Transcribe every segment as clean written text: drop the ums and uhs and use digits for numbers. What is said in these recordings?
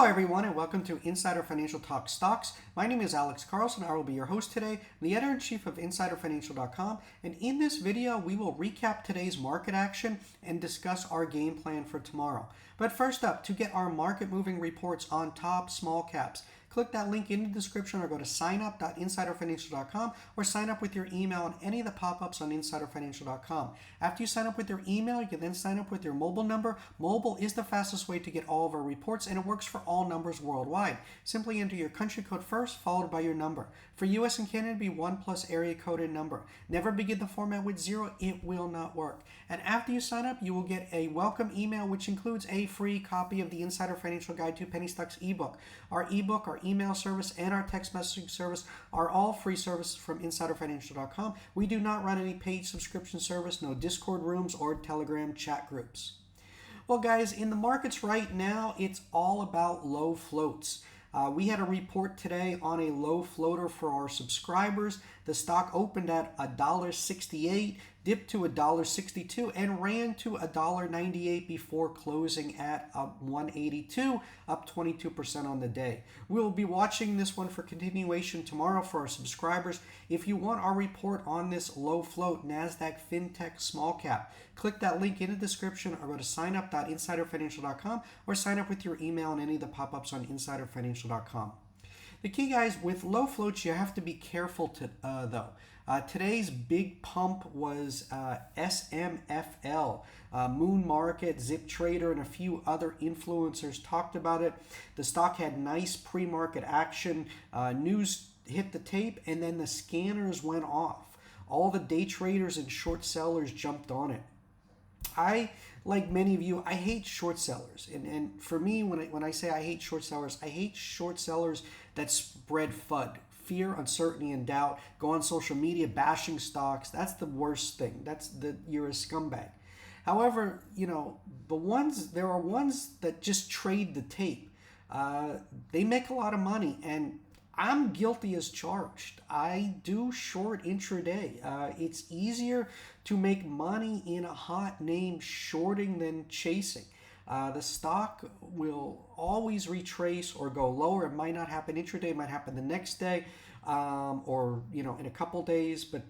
everyone, and welcome to Insider Financial Talk Stocks. My name is Alex Carlson. I will be your host today, I'm the editor-in-chief of InsiderFinancial.com, and in this video, we will recap today's market action and discuss our game plan for tomorrow. But first up, to get our market-moving reports on top small caps, click that link in the description or go to signup.insiderfinancial.com or sign up with your email on any of the pop-ups on insiderfinancial.com. After you sign up with your email, you can then sign up with your mobile number. Mobile is the fastest way to get all of our reports, and it works for all numbers worldwide. Simply enter your country code first, followed by your number. For US and Canada, be 1 plus area coded number. Never begin the format with 0. It will not work. And after you sign up, you will get a welcome email, which includes a free copy of the Insider Financial Guide to Penny Stocks ebook. Our ebook, our email service, and our text messaging service are all free services from InsiderFinancial.com. We do not run any paid subscription service, no Discord rooms or Telegram chat groups. Well, guys, in the markets right now, it's all about low floats. We had a report today on a low floater for our subscribers. The stock opened at $1.68, dipped to $1.62, and ran to $1.98 before closing at $1.82, up 22% on the day. We'll be watching this one for continuation tomorrow for our subscribers. If you want our report on this low float Nasdaq FinTech small cap, click that link in the description or go to signup.insiderfinancial.com or sign up with your email on any of the pop-ups on insiderfinancial.com. The key, guys, with low floats, you have to be careful though. Today's big pump was SMFL. Moon Market, Zip Trader, and a few other influencers talked about it. The stock had nice pre-market action. News hit the tape, and then the scanners went off. All the day traders and short sellers jumped on it. Like many of you, I hate short sellers. And for me, when I say I hate short sellers that spread FUD. Fear, uncertainty, and doubt. Go on social media bashing stocks. That's the worst thing. You're a scumbag. However, there are ones that just trade the tape. They make a lot of money, and I'm guilty as charged. I do short intraday. It's easier to make money in a hot name shorting than chasing. The stock will always retrace or go lower. It might not happen intraday, it might happen the next day, or in a couple days, but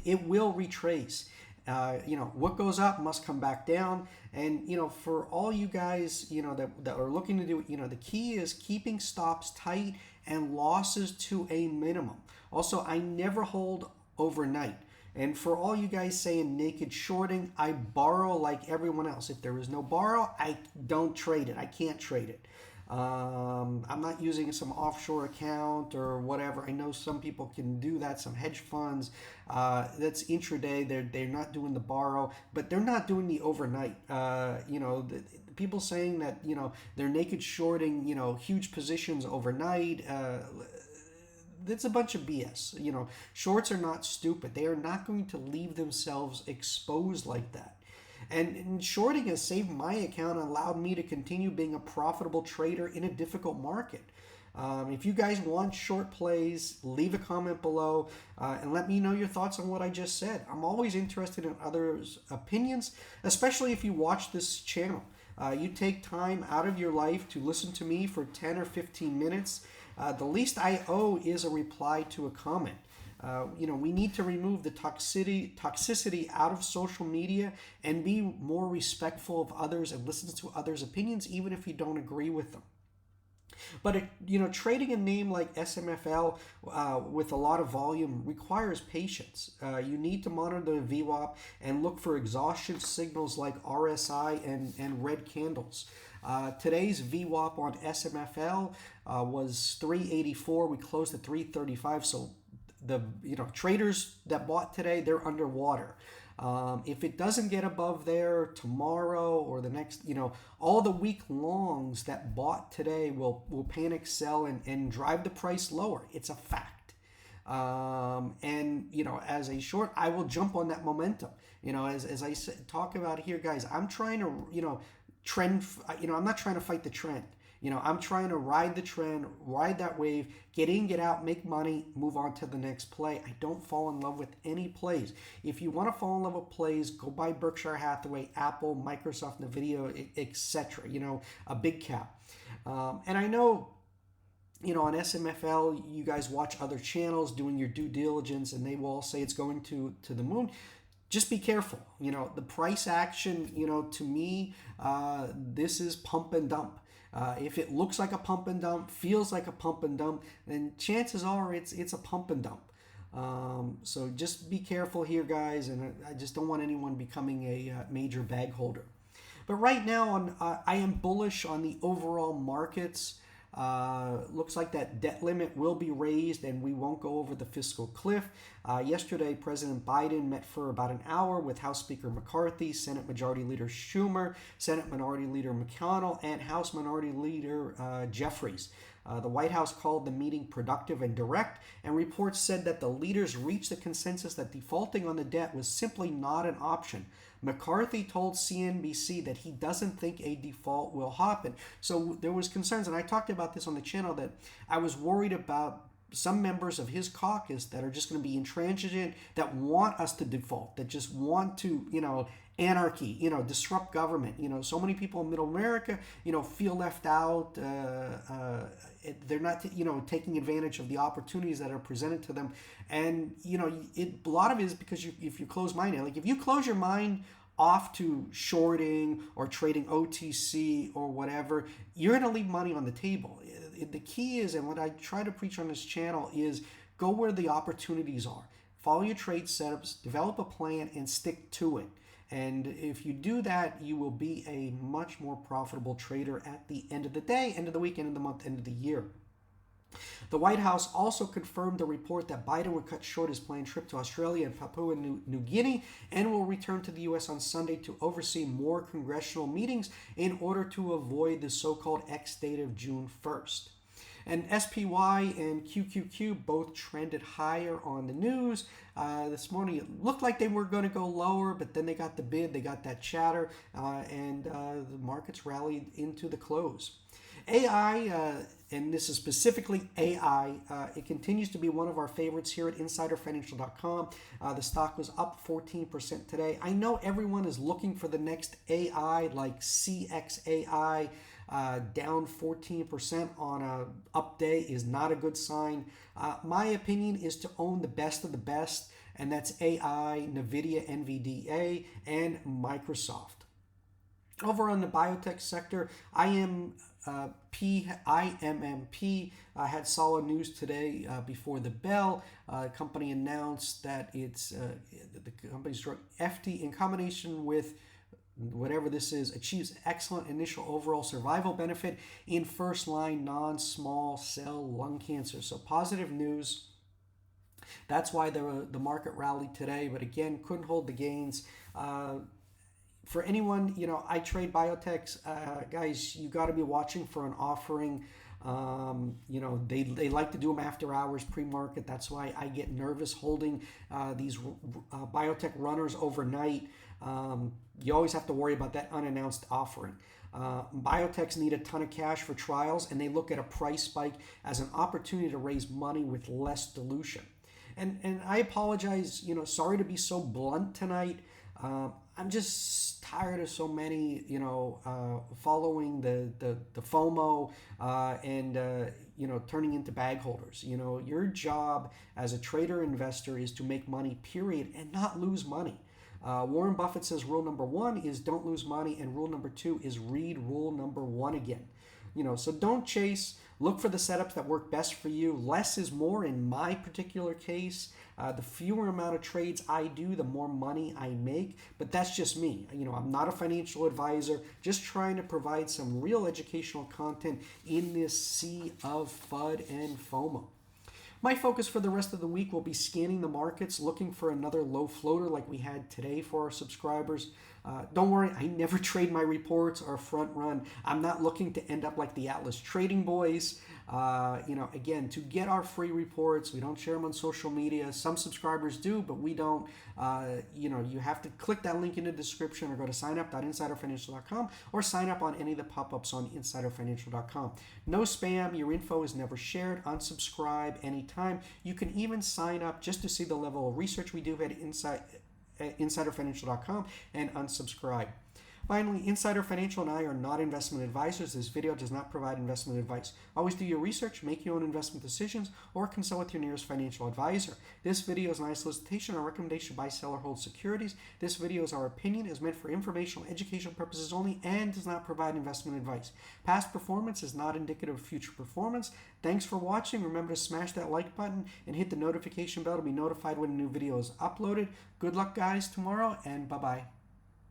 it will retrace. What goes up must come back down. And for all you guys that are looking to do it, the key is keeping stops tight and losses to a minimum. Also, I never hold overnight. And for all you guys saying naked shorting, I borrow like everyone else. If there is no borrow, I don't trade it. I can't trade it. I'm not using some offshore account or whatever. I know some people can do that, some hedge funds. That's intraday. They're not doing the borrow, but they're not doing the overnight. The people saying that they're naked shorting huge positions overnight. That's a bunch of BS. Shorts are not stupid. They are not going to leave themselves exposed like that. And shorting has saved my account and allowed me to continue being a profitable trader in a difficult market. If you guys want short plays, leave a comment below and let me know your thoughts on what I just said. I'm always interested in others' opinions, especially if you watch this channel. You take time out of your life to listen to me for 10 or 15 minutes. The least I owe is a reply to a comment. We need to remove the toxicity out of social media and be more respectful of others and listen to others' opinions, even if you don't agree with them. But trading a name like SMFL with a lot of volume requires patience. You need to monitor the VWAP and look for exhaustion signals like RSI and red candles. Today's VWAP on SMFL was 384. We closed at 335. So the traders that bought today, they're underwater. If it doesn't get above there tomorrow or the next, all the week longs that bought today will panic sell and drive the price lower. It's a fact. As a short, I will jump on that momentum. As I talk about here, guys, I'm trying to, trend, I'm not trying to fight the trend. I'm trying to ride the trend, ride that wave, get in, get out, make money, move on to the next play. I don't fall in love with any plays. If you want to fall in love with plays, go buy Berkshire Hathaway, Apple, Microsoft, Nvidia, etc. A big cap. And I know, on SMFL, you guys watch other channels doing your due diligence, and they will all say it's going to the moon. Just be careful. The price action, to me, this is pump and dump. If it looks like a pump and dump, feels like a pump and dump, then chances are it's a pump and dump. So just be careful here, guys, and I just don't want anyone becoming a major bag holder. But right now, I am bullish on the overall markets. Looks like that debt limit will be raised and we won't go over the fiscal cliff. Yesterday, President Biden met for about an hour with House Speaker McCarthy, Senate Majority Leader Schumer, Senate Minority Leader McConnell, and House Minority Leader Jeffries. The White House called the meeting productive and direct, and reports said that the leaders reached the consensus that defaulting on the debt was simply not an option. McCarthy told CNBC that he doesn't think a default will happen. So there was concerns, and I talked about this on the channel, that I was worried about some members of his caucus that are just going to be intransigent, that want us to default, that just want to, anarchy, disrupt government. So many people in middle America, feel left out. They're not, taking advantage of the opportunities that are presented to them. And, a lot of it is because if you close-minded, like if you close your mind off to shorting or trading OTC or whatever, you're going to leave money on the table. The key is, and what I try to preach on this channel is, go where the opportunities are. Follow your trade setups, develop a plan, and stick to it. And if you do that, you will be a much more profitable trader at the end of the day, end of the week, end of the month, end of the year. The White House also confirmed the report that Biden would cut short his planned trip to Australia and Papua New Guinea and will return to the U.S. on Sunday to oversee more congressional meetings in order to avoid the so-called X date of June 1st. And SPY and QQQ both trended higher on the news. This morning it looked like they were going to go lower, but then they got the bid, they got that chatter, and the markets rallied into the close. AI, and this is specifically AI, it continues to be one of our favorites here at InsiderFinancial.com. The stock was up 14% today. I know everyone is looking for the next AI like CXAI. Down 14% on a up day is not a good sign. My opinion is to own the best of the best, and that's AI, Nvidia, NVDA, and Microsoft. Over on the biotech sector, IMMP had solid news today before the bell. The company announced that the company's drug FT, in combination with whatever this is, achieves excellent initial overall survival benefit in first-line non-small cell lung cancer. So positive news. That's why the market rallied today, but again, couldn't hold the gains. For anyone, I trade biotechs. Guys, you got to be watching for an offering. They like to do them after hours, pre-market. That's why I get nervous holding these biotech runners overnight. You always have to worry about that unannounced offering. Biotechs need a ton of cash for trials, and they look at a price spike as an opportunity to raise money with less dilution. And I apologize, sorry to be so blunt tonight. I'm just tired of so many, following the FOMO and turning into bag holders. Your job as a trader investor is to make money, period, and not lose money. Warren Buffett says rule number 1 is don't lose money, and rule number 2 is read rule number 1 again. So don't chase. Look for the setups that work best for you. Less is more in my particular case. The fewer amount of trades I do, the more money I make. But that's just me. I'm not a financial advisor, just trying to provide some real educational content in this sea of FUD and FOMO. My focus for the rest of the week will be scanning the markets, looking for another low floater like we had today for our subscribers. Don't worry, I never trade my reports or front run. I'm not looking to end up like the Atlas Trading Boys. Again, to get our free reports, we don't share them on social media. Some subscribers do, but we don't. You have to click that link in the description or go to signup.insiderfinancial.com or sign up on any of the pop-ups on insiderfinancial.com. No spam. Your info is never shared. Unsubscribe anytime. You can even sign up just to see the level of research we do at insiderfinancial.com and unsubscribe. Finally, Insider Financial and I are not investment advisors. This video does not provide investment advice. Always do your research, make your own investment decisions, or consult with your nearest financial advisor. This video is not a solicitation or recommendation to buy, sell, or hold securities. This video is our opinion, is meant for informational, educational purposes only, and does not provide investment advice. Past performance is not indicative of future performance. Thanks for watching. Remember to smash that like button and hit the notification bell to be notified when a new video is uploaded. Good luck, guys, tomorrow, and bye-bye.